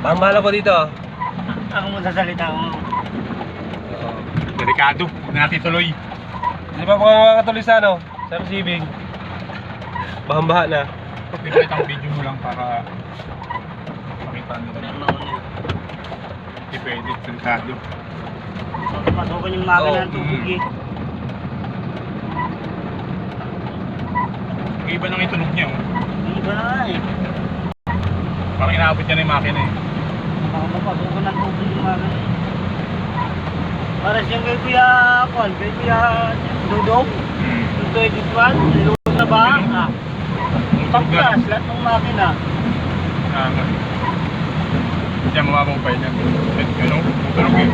Pambala po dito. Ako mo sasalita mo. Delikado, huwag natin tuloy. Di ba mga katulisano? Sa receiving. Bahan-baha na. Ipakita ang video mo lang para makita nila. Hindi pwede, delikado. Pasukan yung makina ng tubig eh. Iba nang itunog niya. Iba na nga eh. Parang inaabot niya na yung makina eh. Pasukan ng tubig yung makina eh. Para siyang kay Kuya Kwan, kay Kuya Dudong. Yung 21, nilunod na ba? Pagkas, lahat ng makina. Diyan mababaw pa yun. Ano? Tunog eh.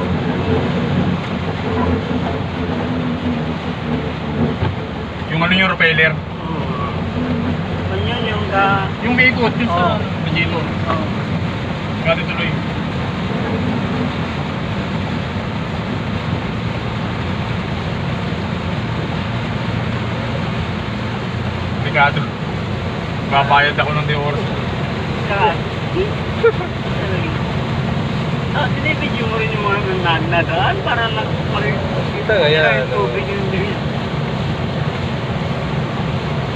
Yung ano yung repeller? Yun yung Yung may ikot, yun sa Pajito. Gano'n tuloy. Delikado. Babayad ako ng divorce. Sinibidyo mo rin yung mga nagdadaan para Kita nga yan. yung tubig yung dilis.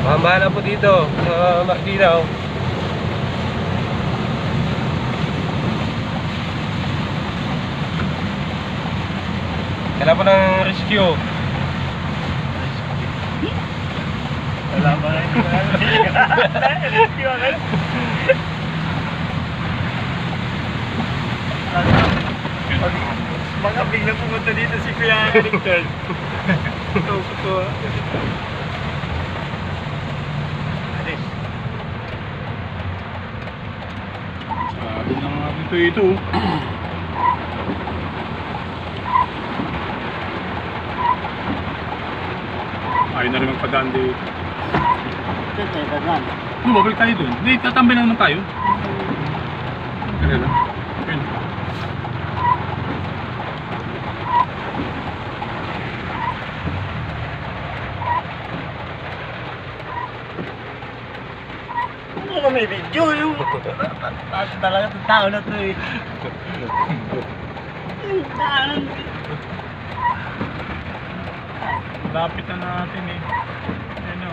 Pambala po dito. Sa Makdinaw. Kailan po ng rescue. Wala ba nga ito? Rescue agad. Mga biglang pumunta dito si Kuya Richard. Ito. Alis. Sabi na nga ito. Ayaw na rin magpadaan dito. Ito, tayo. Babalik tayo dun. Hindi, tatambay na naman tayo. Kaya lang. Ayun. Ano ka may video? Yung talaga itong tao na ito eh. Yung daanan. Lapit na natin eh. Ayun o.